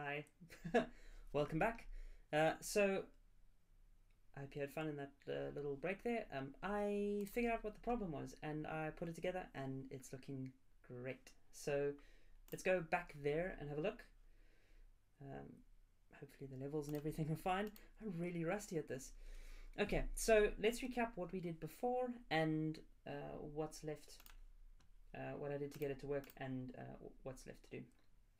Hi, welcome back. So I hope you had fun in that little break there. I figured out what the problem was and I put it together and it's looking great. So let's go back there and have a look. Hopefully the levels and everything are fine. I'm really rusty at this. Okay, so let's recap what we did before and what's left, what I did to get it to work and what's left to do.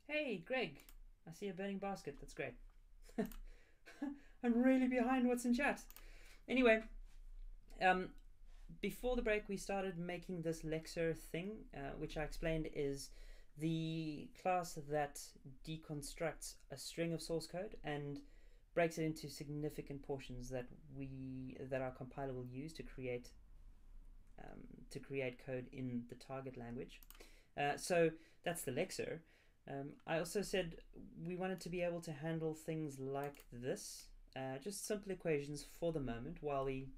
Hey, Greg, I see a burning basket. That's great. I'm really behind what's in chat. Anyway, before the break, we started making this Lexer thing, which I explained is the class that deconstructs a string of source code and breaks it into significant portions that our compiler will use to create code in the target language. So that's the Lexer. I also said we wanted to be able to handle things like this, just simple equations for the moment while we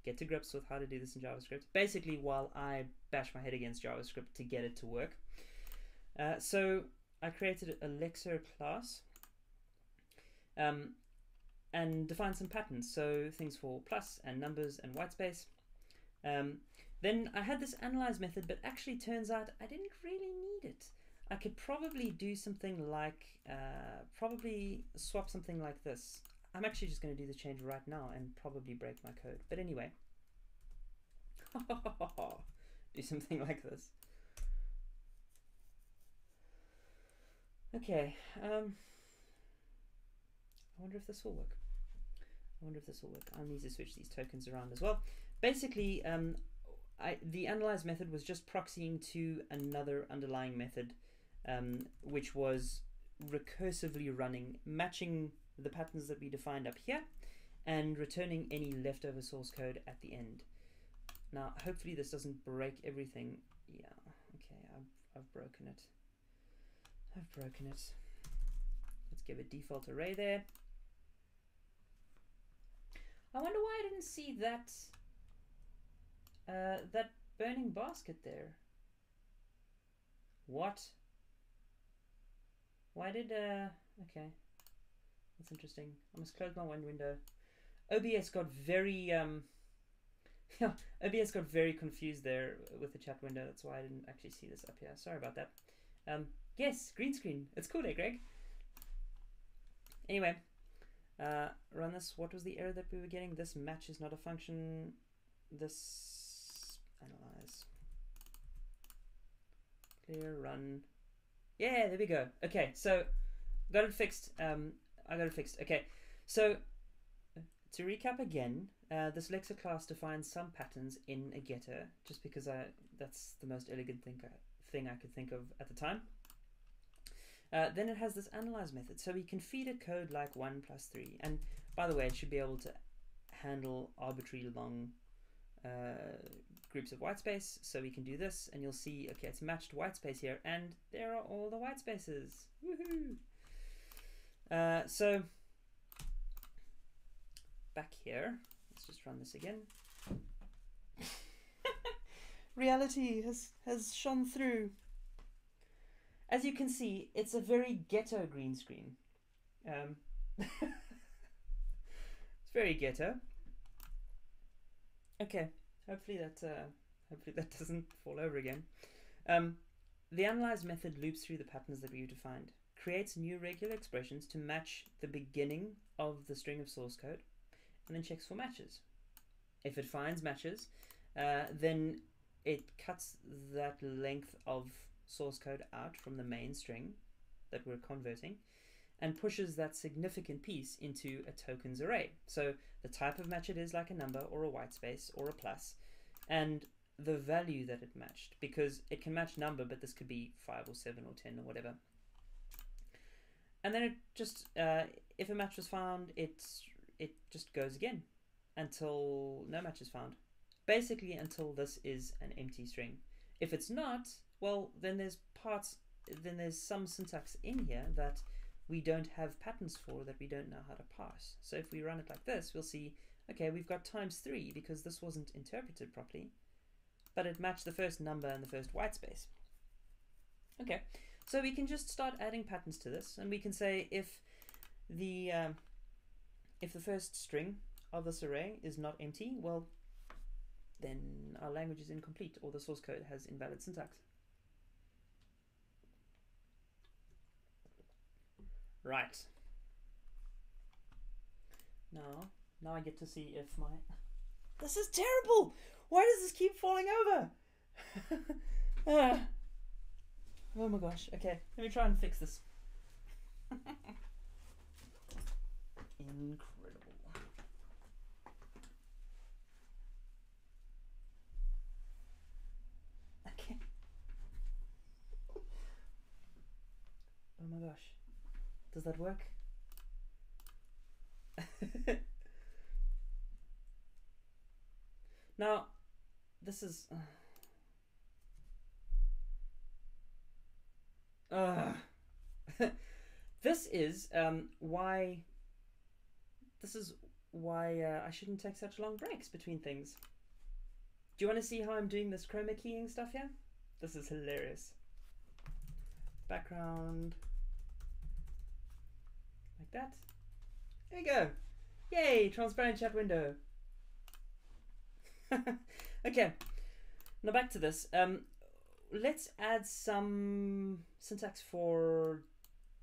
get to grips with how to do this in JavaScript. Basically, while I bash my head against JavaScript to get it to work. So I created a Lexer class and defined some patterns, so things for plus and numbers and whitespace. Then I had this analyze method, but actually turns out I didn't really need it. I could probably do something like, probably swap something like this. I'm actually just going to do the change right now and probably break my code. But anyway, do something like this. Okay, I wonder if this will work. I need to switch these tokens around as well. Basically, the analyze method was just proxying to another underlying method, which was recursively running, matching the patterns that we defined up here, and returning any leftover source code at the end. Now, hopefully this doesn't break everything. Yeah, okay, I've broken it. Let's give a default array there. I wonder why I didn't see that that burning basket there. What? Why did okay, that's interesting. I must close my one window. OBS got very OBS got very confused there with the chat window. That's why I didn't actually see this up here. Sorry about that. Yes, green screen. It's cool, eh, Greg? Anyway, run this. What was the error that we were getting? This match is not a function. This analyze. Clear, run. Yeah, there we go. Okay, so got it fixed. I got it fixed. Okay, so to recap again, this Lexer class defines some patterns in a getter, just because that's the most elegant thing I could think of at the time. Then it has this analyze method, so we can feed it code like 1 + 3. And by the way, it should be able to handle arbitrary long groups of whitespace. So we can do this, and you'll see, okay, it's matched whitespace here, and there are all the whitespaces. Woohoo! So back here, let's just run this again. Reality has shone through. As you can see, it's a very ghetto green screen. It's very ghetto. Okay, hopefully that doesn't fall over again. The analyze method loops through the patterns that we've defined, creates new regular expressions to match the beginning of the string of source code, and then checks for matches. If it finds matches, then it cuts that length of source code out from the main string that we're converting and pushes that significant piece into a tokens array. So the type of match it is, like a number or a whitespace or a plus, and the value that it matched, because it can match number, but this could be 5 or 7 or 10 or whatever. And then it just, if a match was found, it just goes again until no match is found. Basically until this is an empty string. If it's not, well, then there's some syntax in here that we don't have patterns for, that we don't know how to parse. So if we run it like this, we'll see, okay, we've got ×3 because this wasn't interpreted properly, but it matched the first number and the first whitespace. Okay, So we can just start adding patterns to this, and we can say if the first string of this array is not empty, well, then our language is incomplete, or the source code has invalid syntax. Right. Now I get to see if my... This is terrible! Why does this keep falling over? Oh my gosh. Okay, let me try and fix this. Incredible. Okay. Oh my gosh. Does that work? Now, this is... this is why I shouldn't take such long breaks between things. Do you want to see how I'm doing this chroma keying stuff here? This is hilarious. Background like that. There we go. Yay, transparent chat window. Okay, now back to this. Let's add some syntax for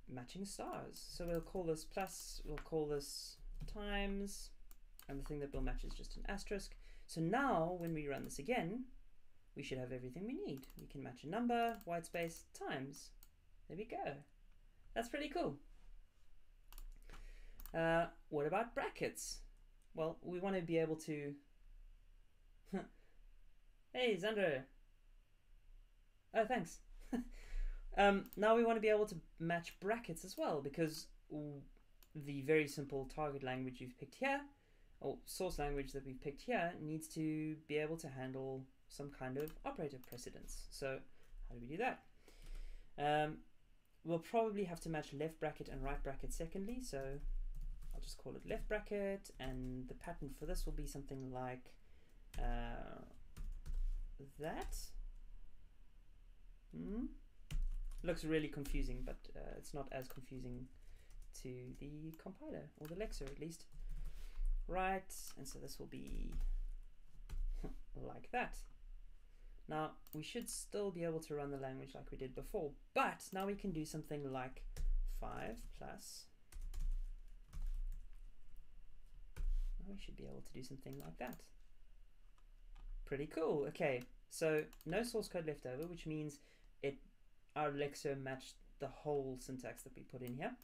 matching stars. So we'll call this plus, we'll call this times, and the thing that will match is just an asterisk. So now when we run this again, we should have everything we need. We can match a number, white space, times. There we go. That's pretty cool. What about brackets? Well, we want to be able to... Hey, Xandro. Oh, thanks. Now we want to be able to match brackets as well, because the very simple target language you've picked here, or source language that we've picked here, needs to be able to handle some kind of operator precedence. So how do we do that? We'll probably have to match left bracket and right bracket secondly, so I'll just call it left bracket, and the pattern for this will be something like that. Looks really confusing, but it's not as confusing to the compiler, or the lexer at least. Right, and so this will be like that. Now, we should still be able to run the language like we did before, but now we can do something like 5 plus. Now we should be able to do something like that. Pretty cool. Okay, so no source code left over, which means our lexer matched the whole syntax that we put in here.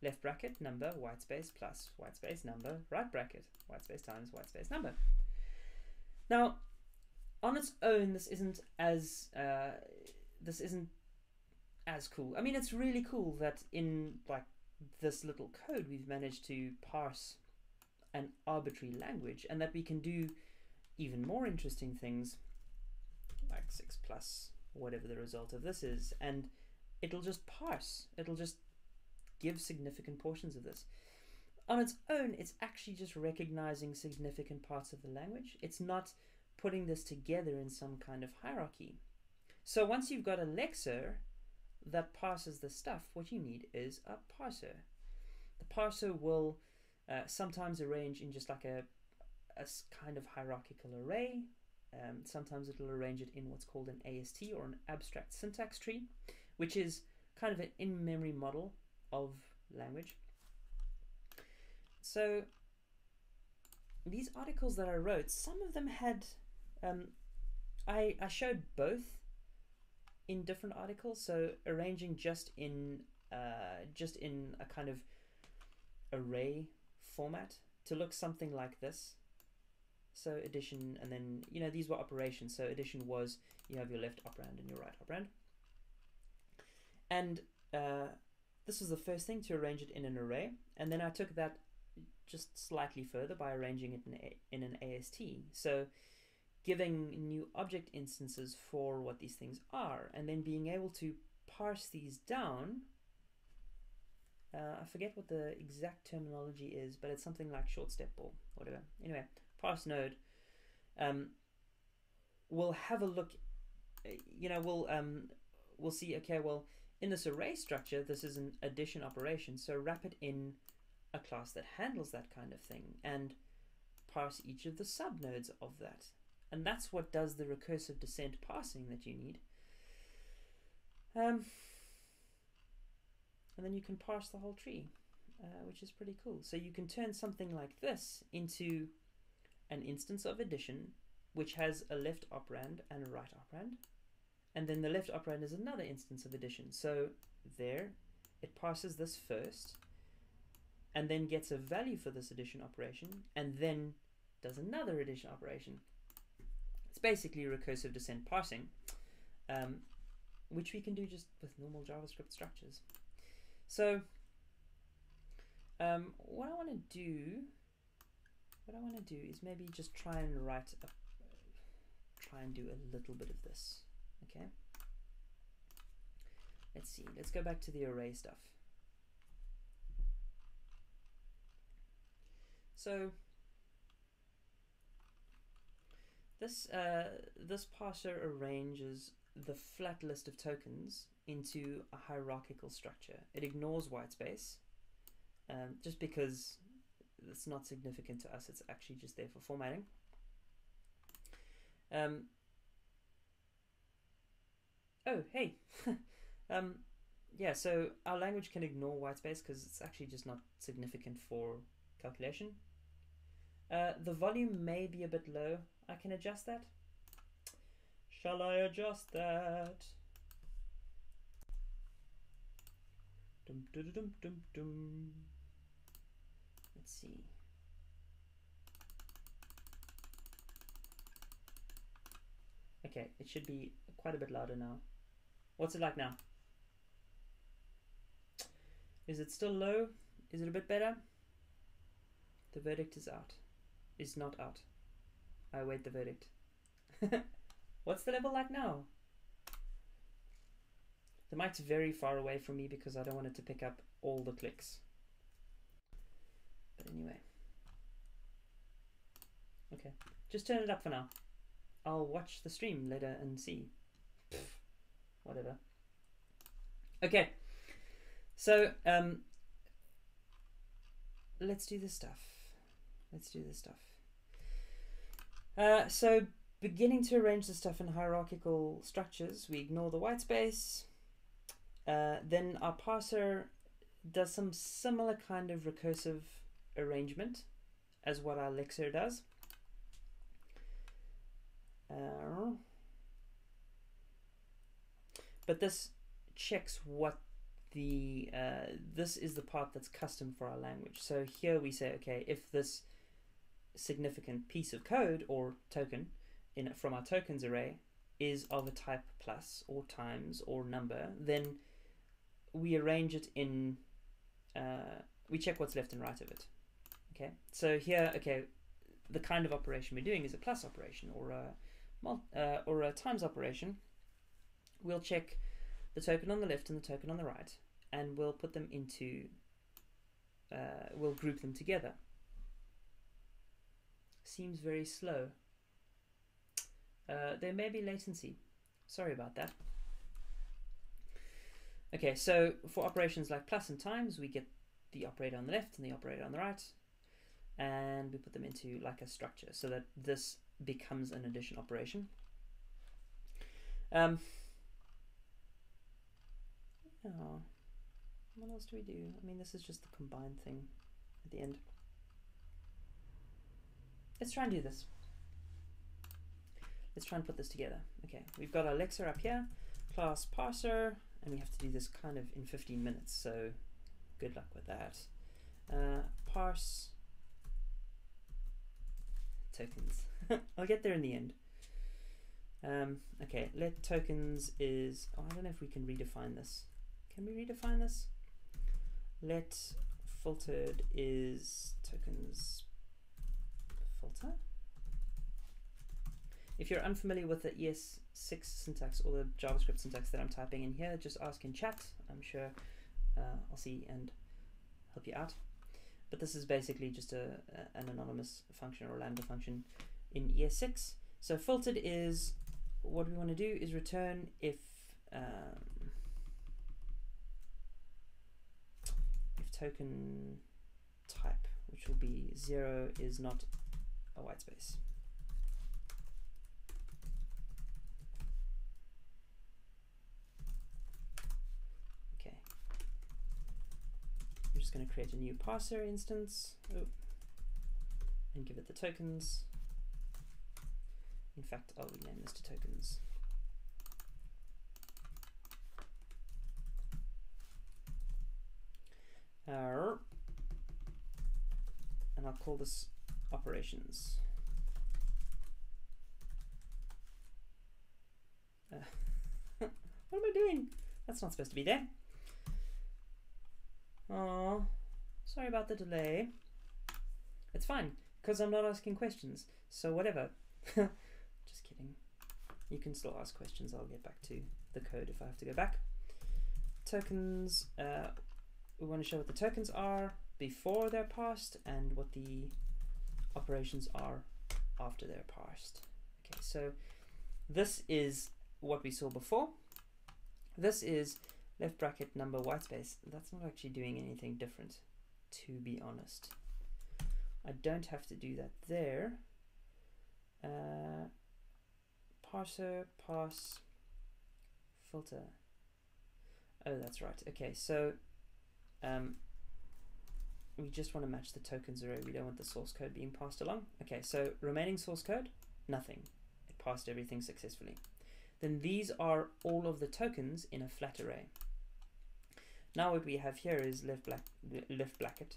Left bracket, number, white space, plus, white space, number, right bracket, white space times, white space, number. Now, on its own, this isn't as cool. I mean, it's really cool that in like this little code we've managed to parse an arbitrary language, and that we can do even more interesting things like 6 plus whatever the result of this is, and it'll just parse. It'll just give significant portions of this. On its own, it's actually just recognizing significant parts of the language. It's not putting this together in some kind of hierarchy. So once you've got a lexer that parses the stuff, what you need is a parser. The parser will sometimes arrange in just like a kind of hierarchical array. Sometimes it'll arrange it in what's called an AST, or an abstract syntax tree, which is kind of an in-memory model of language. So these articles that I wrote, some of them had I showed both in different articles, so arranging just in a kind of array format to look something like this. So addition, and then, you know, these were operations. So addition was, you have your left operand and your right operand. And this was the first thing, to arrange it in an array. And then I took that just slightly further by arranging it in an AST. So giving new object instances for what these things are, and then being able to parse these down. I forget what the exact terminology is, but it's something like short step or whatever. Anyway, parse node we'll have a look, you know, we'll see, okay, well, In this array structure, this is an addition operation, so wrap it in a class that handles that kind of thing and parse each of the subnodes of that. And that's what does the recursive descent parsing that you need. And then you can parse the whole tree, which is pretty cool. So you can turn something like this into an instance of addition, which has a left operand and a right operand. And then the left operand is another instance of addition. So there, it parses this first, and then gets a value for this addition operation, and then does another addition operation. It's basically recursive descent parsing, which we can do just with normal JavaScript structures. So what I want to do is maybe just try and do a little bit of this. Okay. Let's see. Let's go back to the array stuff. So this parser arranges the flat list of tokens into a hierarchical structure. It ignores whitespace, just because it's not significant to us. It's actually just there for formatting. Oh, hey. Yeah, so our language can ignore whitespace because it's actually just not significant for calculation. The volume may be a bit low. I can adjust that. Shall I adjust that? Dum, dum, dum, dum, dum. Let's see. Okay, it should be quite a bit louder now. What's it like now? Is it still low? Is it a bit better? The verdict is out. Is not out. I await the verdict. What's the level like now? The mic's very far away from me because I don't want it to pick up all the clicks. But anyway. Okay, just turn it up for now. I'll watch the stream later and see. Whatever. Okay, so let's do this stuff. So beginning to arrange the stuff in hierarchical structures, we ignore the white space. Then our parser does some similar kind of recursive arrangement as what our lexer does. But this checks what the this is the part that's custom for our language. So here we say, okay, if this significant piece of code or token from our tokens array is of a type plus or times or number, then we arrange it in we check what's left and right of it. Okay, so here, okay, the kind of operation we're doing is a plus operation or a times operation. We'll check the token on the left and the token on the right, and we'll put them into we'll group them together. Seems very slow. There may be latency. Sorry about that. Okay, so for operations like plus and times, we get the operator on the left and the operator on the right, and we put them into like a structure so that this becomes an addition operation. Oh, what else do we do? I mean, this is just the combined thing at the end. Let's try and do this. Let's try and put this together. Okay, we've got our lexer up here, class parser, and we have to do this kind of in 15 minutes, so good luck with that. Parse tokens. I'll get there in the end. Okay, let tokens is, oh, I don't know if we can redefine this. Can we redefine this? Let filtered is tokens filter. If you're unfamiliar with the ES6 syntax or the JavaScript syntax that I'm typing in here, just ask in chat. I'm sure I'll see and help you out. But this is basically just an anonymous function or a lambda function in ES6. So filtered is, what we want to do is return if token type, which will be 0 is not a white space. Okay. I'm just going to create a new parser instance and give it the tokens. In fact, I'll rename this to tokens. And I'll call this operations. What am I doing? That's not supposed to be there. Oh, sorry about the delay. It's fine, because I'm not asking questions, so whatever. Just kidding. You can still ask questions. I'll get back to the code if I have to go back. Tokens. We want to show what the tokens are before they're parsed and what the operations are after they're parsed. Okay, so this is what we saw before. This is left bracket number white space. That's not actually doing anything different, to be honest. I don't have to do that there. Parser, parse, filter. Oh, that's right. Okay, so we just want to match the tokens array. We don't want the source code being passed along. Okay, so remaining source code, nothing. It passed everything successfully. Then these are all of the tokens in a flat array. Now what we have here is left bracket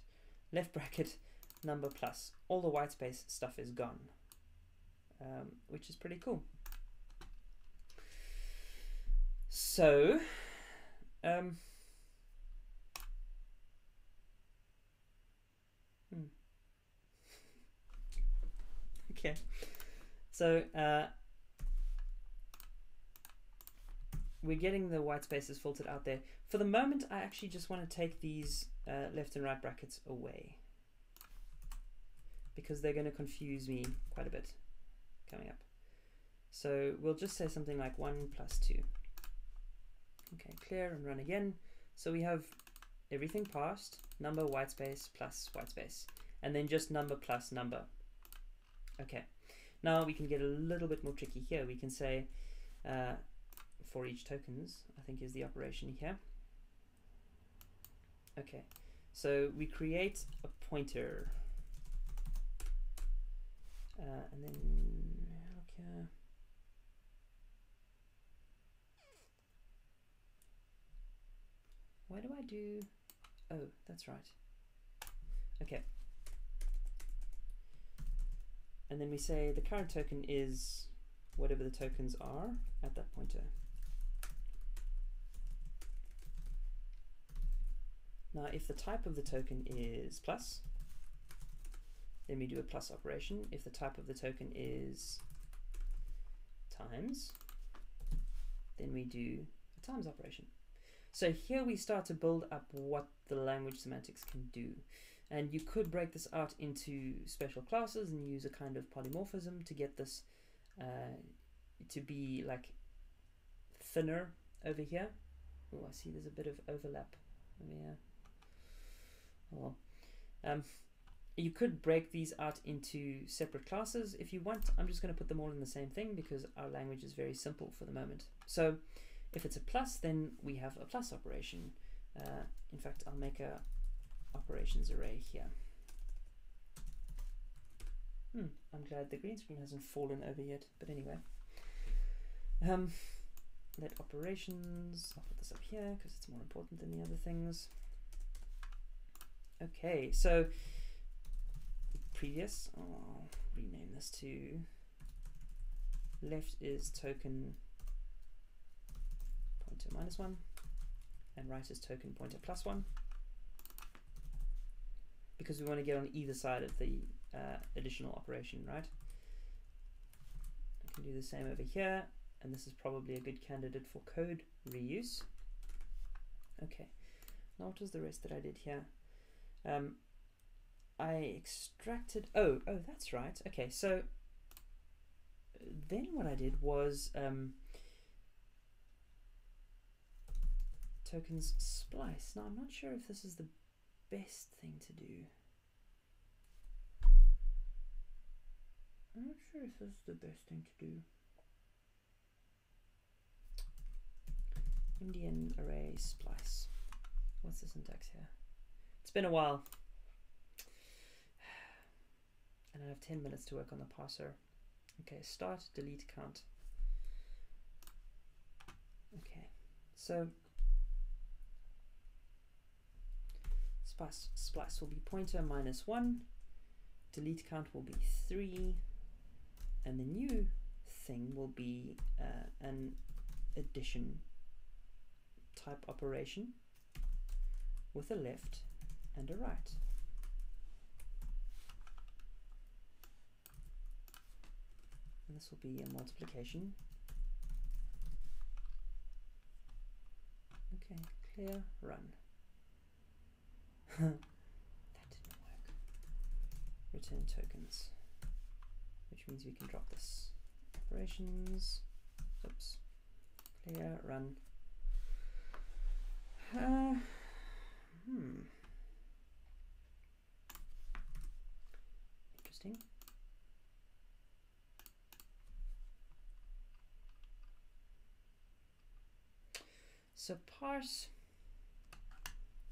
number plus. All the white space stuff is gone, which is pretty cool. So okay, so we're getting the white spaces filtered out there. For the moment, I actually just want to take these left and right brackets away, because they're going to confuse me quite a bit coming up. So we'll just say something like 1 plus 2. Okay, clear and run again. So we have everything passed, number, white space, plus white space, and then just number plus number. Okay, now we can get a little bit more tricky here. We can say for each tokens, I think is the operation here. Okay, so we create a pointer, and then okay. Why do I do? Oh, that's right. Okay. And then we say the current token is whatever the tokens are at that pointer. Now, if the type of the token is plus, then we do a plus operation. If the type of the token is times, then we do a times operation. So here we start to build up what the language semantics can do. And you could break this out into special classes and use a kind of polymorphism to get this to be like thinner over here. Oh, I see there's a bit of overlap over here. Oh. You could break these out into separate classes if you want. I'm just going to put them all in the same thing because our language is very simple for the moment. So if it's a plus, then we have a plus operation. In fact, I'll make a operations array here. I'm glad the green screen hasn't fallen over yet, but anyway. Let operations, I'll put this up here because it's more important than the other things. Okay, so previous, I'll rename this to left is token pointer -1 and right is token pointer +1, because we want to get on either side of the additional operation, right? I can do the same over here, and this is probably a good candidate for code reuse. Okay, now what was the rest that I did here? I extracted, oh, that's right. Okay, so then what I did was tokens splice. Now I'm not sure if this is the best thing to do? I'm not sure if this is the best thing to do. Indian array splice. What's the syntax here? It's been a while. And I have 10 minutes to work on the parser. Okay, start, delete, count. Okay, so splice will be pointer -1, delete count will be 3, and the new thing will be an addition type operation with a left and a right. And this will be a multiplication. Okay, clear, run. That didn't work. Return tokens, which means we can drop this. Operations, oops, clear, run. Interesting. So parse,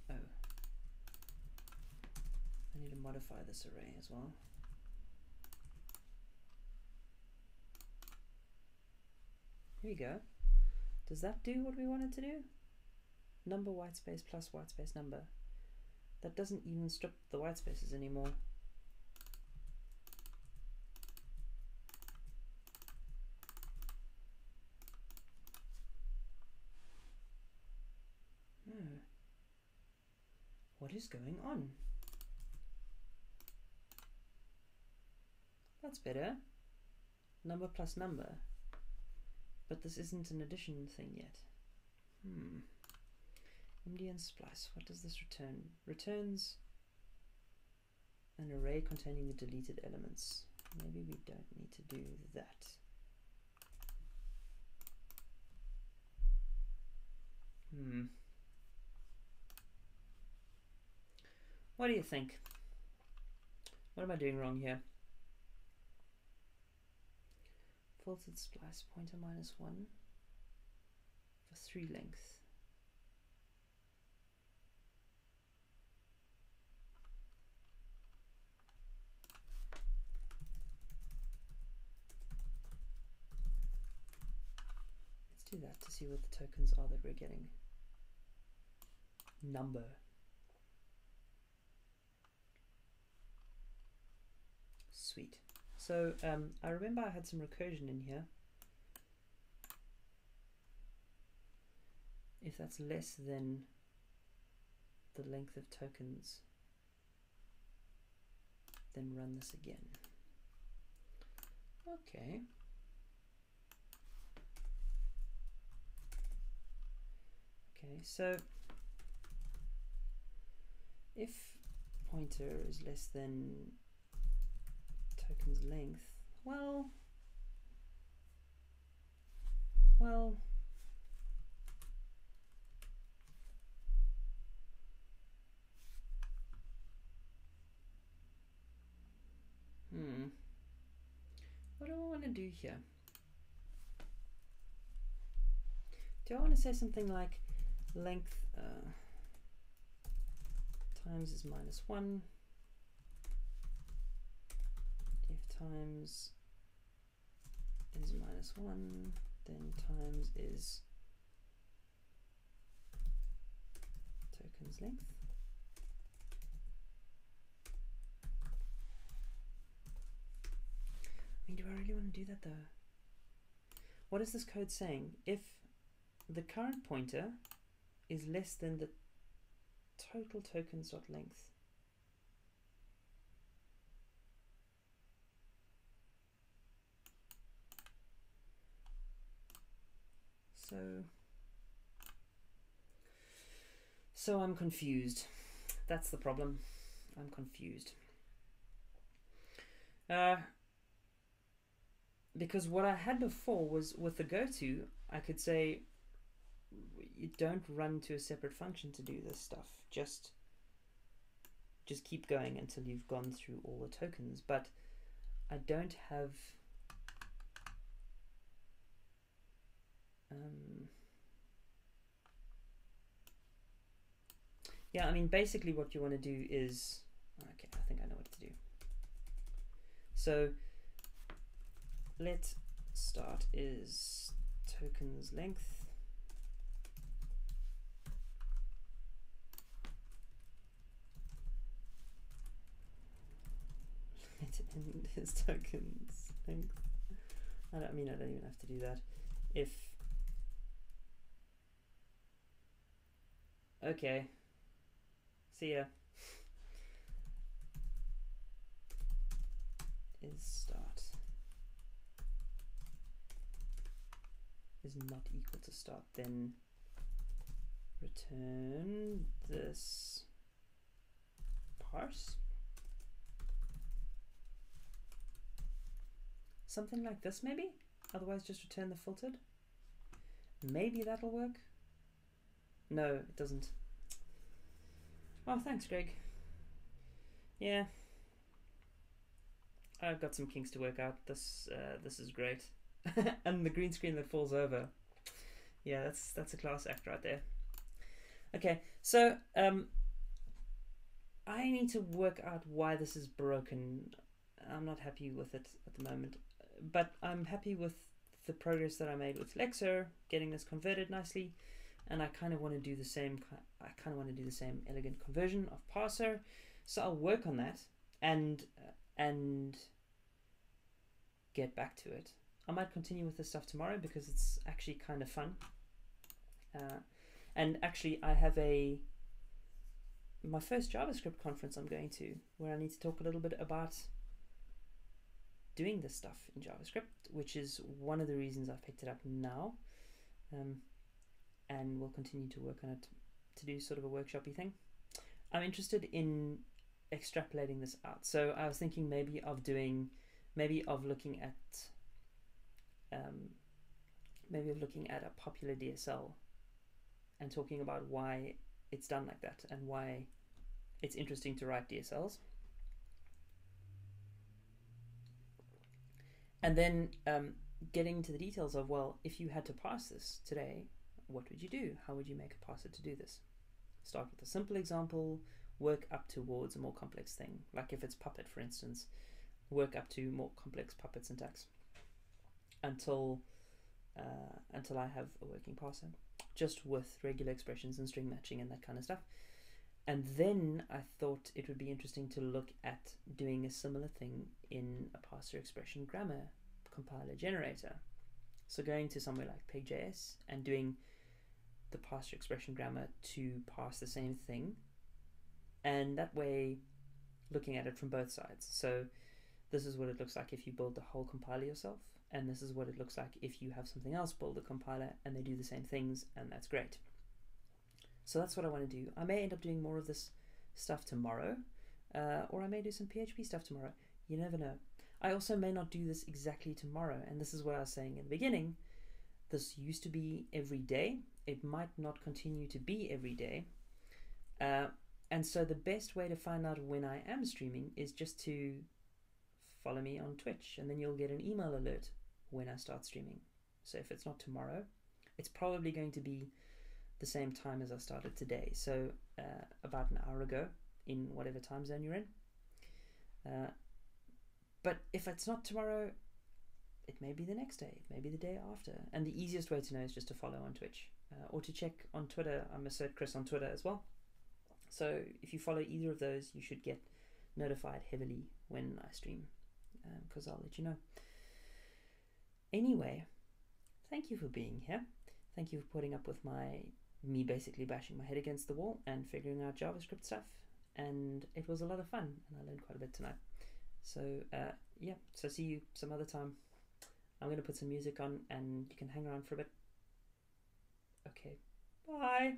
oh, I need to modify this array as well. Here we go. Does that do what we want it to do? Number white space plus white space number. That doesn't even strip the white spaces anymore. What is going on? That's better. Number plus number. But this isn't an addition thing yet. Indian splice. What does this return? Returns an array containing the deleted elements. Maybe we don't need to do that. What do you think? What am I doing wrong here? Filtered splice pointer -1 for 3 length. Let's do that to see what the tokens are that we're getting. Number. Sweet. So I remember I had some recursion in here. If that's less than the length of tokens, then run this again. Okay. Okay, so if pointer is less than tokens length, well, what do I want to do here? Do I want to say something like length times is -1, if times is -1, then times is tokens length. I mean, do I really want to do that though? What is this code saying? If the current pointer is less than the total tokens.length, so I'm confused. That's the problem. I'm confused. Because what I had before was with the goto, I could say you don't run to a separate function to do this stuff. Just just keep going until you've gone through all the tokens, but I don't have yeah, I mean, basically what you want to do is, okay, I think I know what to do. So let start is tokens length. Let end is tokens length. I don't even have to do that. If, okay, see ya, is start is not equal to start, then return this parse. Something like this maybe? Otherwise just return the filtered. Maybe that'll work. No, it doesn't. Oh, thanks, Greg. Yeah. I've got some kinks to work out. This is great. And the green screen that falls over. Yeah, that's a class act right there. Okay, so I need to work out why this is broken. I'm not happy with it at the moment, but I'm happy with the progress that I made with Lexer, getting this converted nicely, and I kind of want to do the same. I kind of want to do the same elegant conversion of Parser, so I'll work on that and get back to it. I might continue with this stuff tomorrow because it's actually kind of fun. And actually, I have my first JavaScript conference I'm going to, where I need to talk a little bit about doing this stuff in JavaScript, which is one of the reasons I picked it up now, and we'll continue to work on it to do sort of a workshopy thing. I'm interested in extrapolating this out, so I was thinking maybe of looking at a popular DSL and talking about why it's done like that and why it's interesting to write DSLs. And then getting into the details of, well, if you had to parse this today, what would you do? How would you make a parser to do this? Start with a simple example, work up towards a more complex thing. Like if it's Puppet, for instance, work up to more complex Puppet syntax until I have a working parser, just with regular expressions and string matching and that kind of stuff. And then I thought it would be interesting to look at doing a similar thing in a parser expression grammar compiler generator. So going to somewhere like Peg.js and doing the parser expression grammar to parse the same thing, and that way looking at it from both sides. So this is what it looks like if you build the whole compiler yourself, and this is what it looks like if you have something else build a compiler and they do the same things, and that's great. So that's what I want to do. I may end up doing more of this stuff tomorrow, or I may do some PHP stuff tomorrow. You never know. I also may not do this exactly tomorrow, and this is what I was saying in the beginning. This used to be every day. It might not continue to be every day. And so the best way to find out when I am streaming is just to follow me on Twitch, and then you'll get an email alert when I start streaming. So if it's not tomorrow, it's probably going to be the same time as I started today, so about an hour ago in whatever time zone you're in. But if it's not tomorrow, it may be the next day, it may be the day after, and the easiest way to know is just to follow on Twitch, or to check on Twitter. I'm assertchris on Twitter as well, so if you follow either of those, you should get notified heavily when I stream, because I'll let you know. Anyway, thank you for being here. Thank you for putting up with me basically bashing my head against the wall and figuring out JavaScript stuff, and it was a lot of fun, and I learned quite a bit tonight. So yeah, so see you some other time. I'm going to put some music on and you can hang around for a bit. Okay, bye.